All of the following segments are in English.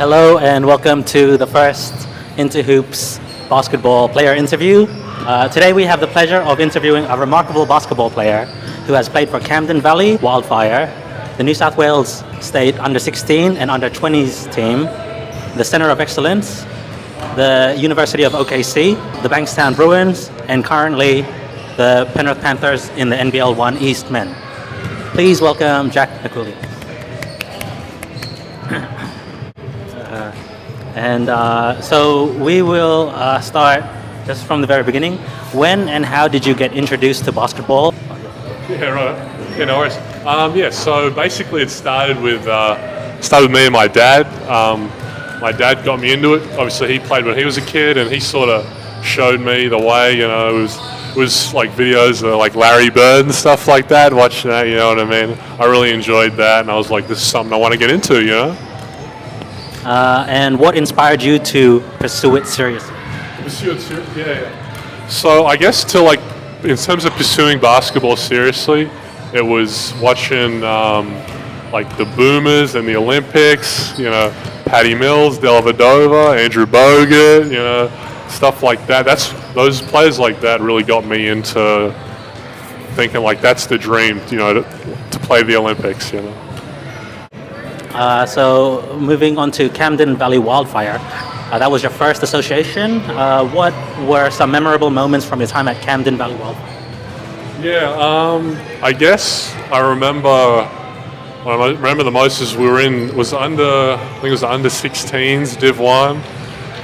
Hello and welcome to the first In2Hoops basketball player interview. Today we have the pleasure of interviewing a remarkable basketball player who has played for Camden Valley, Wildfire, the New South Wales State Under-16 and Under-20s team, the Centre of Excellence, the University of OKC, the Bankstown Bruins, and currently the Penrith Panthers in the NBL 1 East Men. Please welcome Jack McWilliams. So we will start just from the very beginning. When and how did you get introduced to basketball? Yeah, right. Yeah, no worries. So basically it started with me and my dad. My dad got me into it. Obviously he played when he was a kid and he sort of showed me the way, it was like videos of like Larry Bird and stuff like that, watching that, you know what I mean? I really enjoyed that and I was like, this is something I want to get into, And what inspired you to pursue it seriously? Yeah. So I guess in terms of pursuing basketball seriously, it was watching like the Boomers and the Olympics, Patty Mills, Dellavedova, Andrew Bogut, stuff like that. Those players like that really got me into thinking like that's the dream, to play the Olympics, So moving on to Camden Valley Wildfire, that was your first association. What were some memorable moments from your time at Camden Valley Wildfire? I guess I remember. What I remember the most is I think it was under 16s Div 1,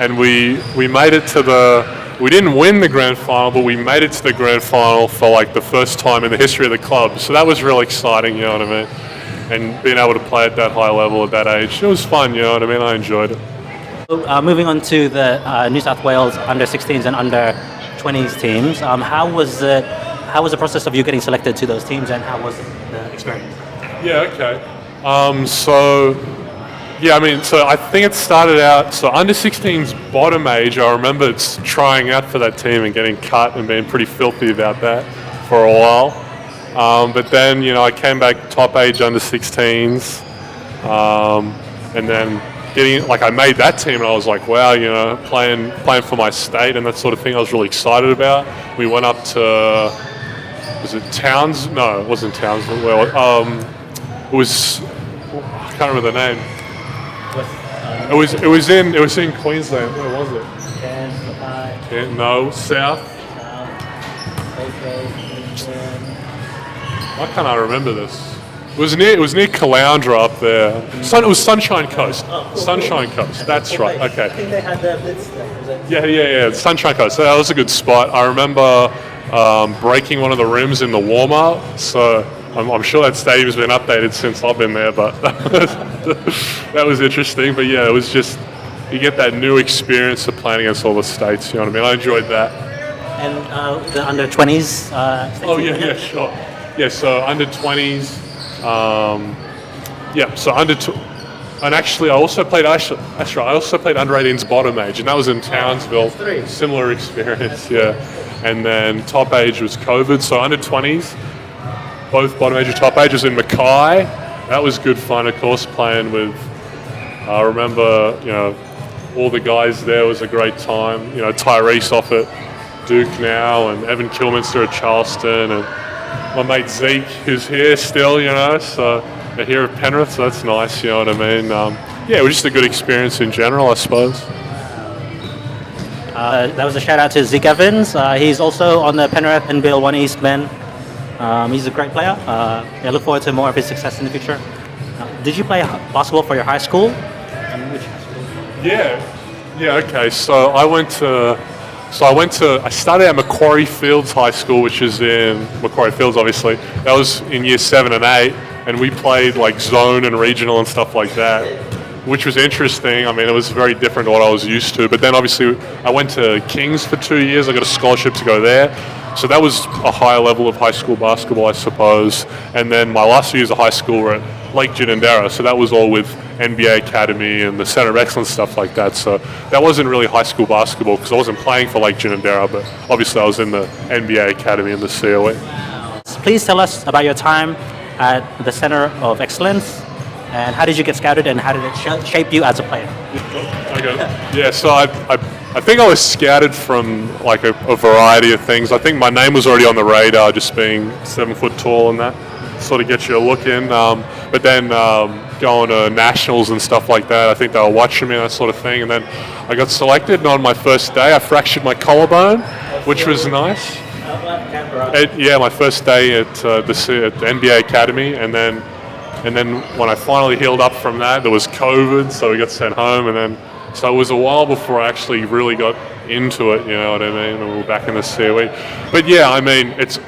and we made it to we didn't win the grand final, but we made it to the grand final for like the first time in the history of the club. So that was really exciting, you know what I mean? And being able to play at that high level at that age, it was fun, you know what I mean? I enjoyed it. Moving on to the New South Wales Under-16s and Under-20s teams, how was the process of you getting selected to those teams, and how was the experience? Yeah, okay. So I think it started out, so Under-16's bottom age, I remember trying out for that team and getting cut and being pretty filthy about that for a while. But then, I came back top age Under-16s, and then I made that team and I was like, wow, playing for my state and that sort of thing I was really excited about. We went up to, was it Towns? No, it wasn't Townsville. It was, I can't remember the name. It was in Queensland. Where was it? No, South. Why can't I remember this? It was near Caloundra up there. It was Sunshine Coast. Sunshine Coast. That's right. Okay. I think they had the blitz there. Yeah. Sunshine Coast. So that was a good spot. I remember breaking one of the rims in the warm up. So I'm sure that stadium's been updated since I've been there, but that was interesting. But yeah, it was just, you get that new experience of playing against all the states, you know what I mean? I enjoyed that. And the Under-20s? Yeah, sure. Yeah, so Under-20s, and actually I also played Under-18s bottom age, and that was in Townsville. Similar experience, yeah. And then top age was COVID, so Under-20s, both bottom age and top age was in Mackay. That was good fun, of course, playing with, I remember, all the guys there was a great time. Tyrese off at Duke now, and Evan Kilminster at Charleston, and my mate Zeke, who's here still, so they're here at Penrith, so that's nice, you know what I mean? It was just a good experience in general, I suppose. That was a shout out to Zeke Evans. He's also on the Penrith NBL 1 East Men. He's a great player. I look forward to more of his success in the future. Did you play basketball for your high school? And which high school? Yeah, okay. So I started at Macquarie Fields High School, which is in Macquarie Fields, obviously. That was in year 7 and 8, and we played like zone and regional and stuff like that, which was interesting. I mean, it was very different to what I was used to. But then obviously I went to King's for 2 years. I got a scholarship to go there. So that was a higher level of high school basketball, I suppose. And then my last 2 years of high school were at Lake Ginninderra. So that was all with NBA Academy and the Centre of Excellence, stuff like that. So that wasn't really high school basketball because I wasn't playing for Lake Ginninderra, but obviously I was in the NBA Academy and the COE. Please tell us about your time at the Centre of Excellence And how did you get scouted, and how did it shape you as a player? Okay. Yeah, so I think I was scouted from like a variety of things. I think my name was already on the radar, just being 7 foot tall, and that sort of gets you a look in. But then going to nationals and stuff like that, I think they were watching me and that sort of thing. And then I got selected, and on my first day, I fractured my collarbone, which was nice. My first day at the NBA Academy, and then when I finally healed up from that, there was COVID, so we got sent home, and then so it was a while before I actually really got into it, you know what I mean, and we were back in the COE. But yeah, I mean, it's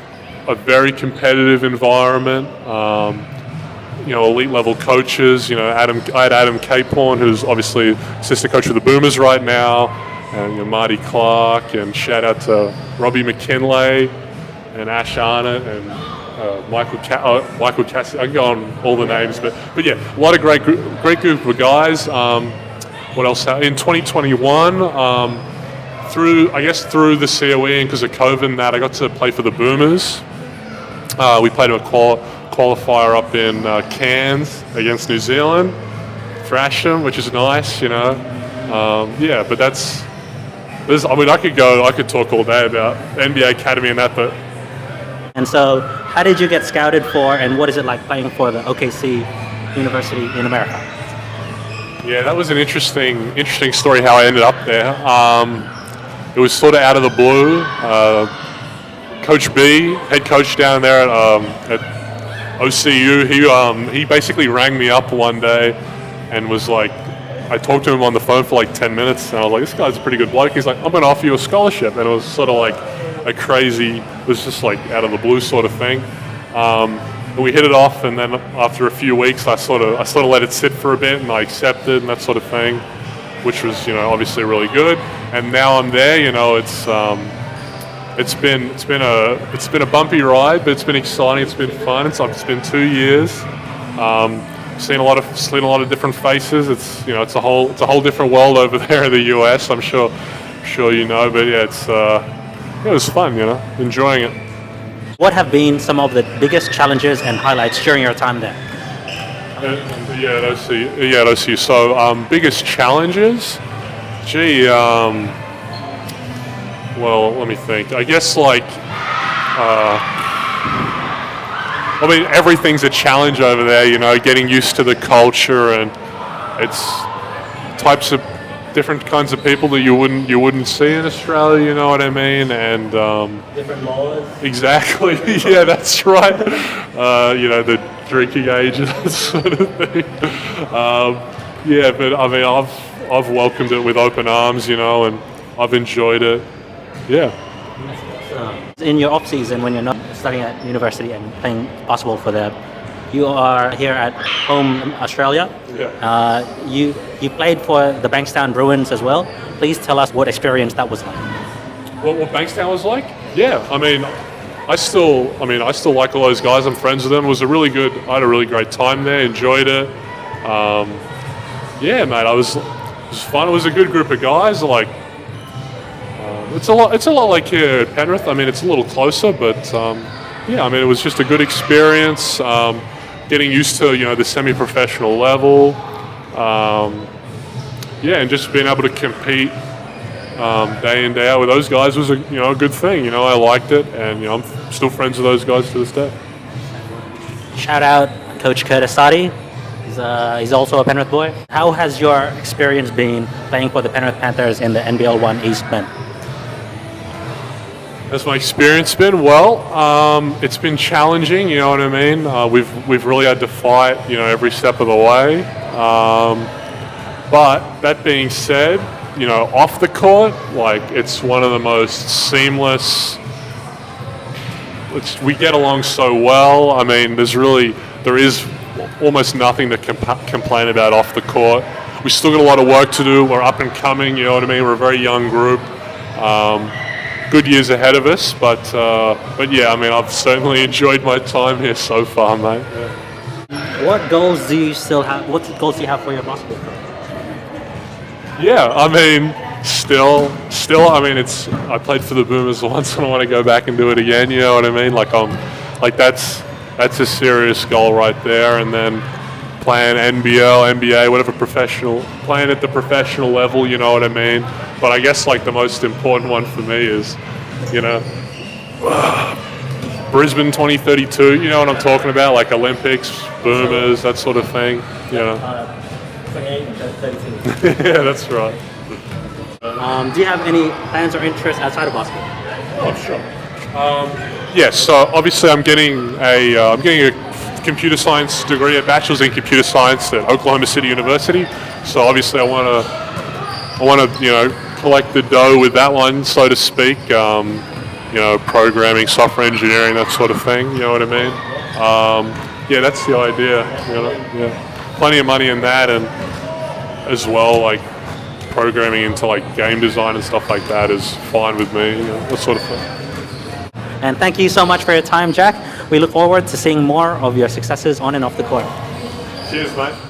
a very competitive environment, elite level coaches, I had Adam Caporn, who's obviously assistant coach of the Boomers right now, and Marty Clark, and shout out to Robbie McKinley, and Ash Arnott, and Michael Cassidy. I can go on all the names, but yeah, a lot of great group of guys. What else? In 2021, through the COE and because of COVID and that, I got to play for the Boomers. We played a qualifier up in Cairns against New Zealand, thrashed them, which is nice, but that's. I could talk all day about NBA Academy and that, but. And so, how did you get scouted for, and what is it like playing for the OKC University in America? Yeah, that was an interesting story how I ended up there. It was sort of out of the blue. Coach B, head coach down there at OCU, he basically rang me up one day and was like, I talked to him on the phone for like 10 minutes, and I was like, this guy's a pretty good bloke. He's like, I'm going to offer you a scholarship. And it was sort of like it was just like out of the blue sort of thing. And we hit it off, and then after a few weeks, I sort of let it sit for a bit, and I accepted and that sort of thing, which was obviously really good. And now I'm there. It's been a bumpy ride, but it's been exciting. It's been fun. It's been 2 years. Seen a lot of different faces. It's a whole different world over there in the US. I'm sure you know, but yeah, it was fun. Enjoying it. What have been some of the biggest challenges and highlights during your time there? At OCU. So biggest challenges? Well, let me think. I guess everything's a challenge over there, getting used to the culture, and it's types of different kinds of people that you wouldn't see in Australia, you know what I mean? And different laws. Exactly. Yeah, that's right. The drinking age and that sort of thing. But I mean, I've welcomed it with open arms, and I've enjoyed it. Yeah. In your off season, when you're not studying at university and playing basketball for them, you are here at home, Australia. Yeah. You played for the Bankstown Bruins as well. Please tell us what experience that was like. What Bankstown was like? Yeah. I still like all those guys. I'm friends with them. I had a really great time there. Enjoyed it. It was fun. It was a good group of guys. It's a lot like here at Penrith. It's a little closer, but it was just a good experience. Getting used to the semi-professional level, and just being able to compete day in, day out with those guys was a good thing. I liked it, and I'm still friends with those guys to this day. Shout out Coach Curtis Sadi. He's also a Penrith boy. How has your experience been playing for the Penrith Panthers in the NBL 1 Eastman? Has my experience been? Well, it's been challenging, you know what I mean? We've really had to fight, every step of the way. But that being said, off the court, it's one of the most seamless. We get along so well. There is almost nothing to complain about off the court. We still got a lot of work to do. We're up and coming, you know what I mean? We're a very young group. Good years ahead of us, but yeah, I've certainly enjoyed my time here so far, mate. Yeah. What goals do you still have? What goals do you have for your basketball career? Yeah, still. I played for the Boomers once, and I want to go back and do it again. You know what I mean? That's a serious goal right there, and then playing NBL, NBA, whatever professional, playing at the professional level, you know what I mean? But I guess like the most important one for me is, you know, Brisbane 2032, you know what I'm talking about? Like Olympics, Boomers, that sort of thing, you know. 28 and 32. Yeah, that's right. Do you have any plans or interests outside of basketball? Oh, sure. Yes, so obviously I'm getting a computer science degree, a bachelor's in computer science at Oklahoma City University. So obviously I want to, you know, collect the dough with that one, so to speak. You know, programming, software engineering, that sort of thing. You know what I mean? Yeah, that's the idea. You know, yeah, plenty of money in that, and as well, like programming into like game design and stuff like that is fine with me. You know, that sort of thing. And thank you so much for your time, Jack. We look forward to seeing more of your successes on and off the court. Cheers, mate.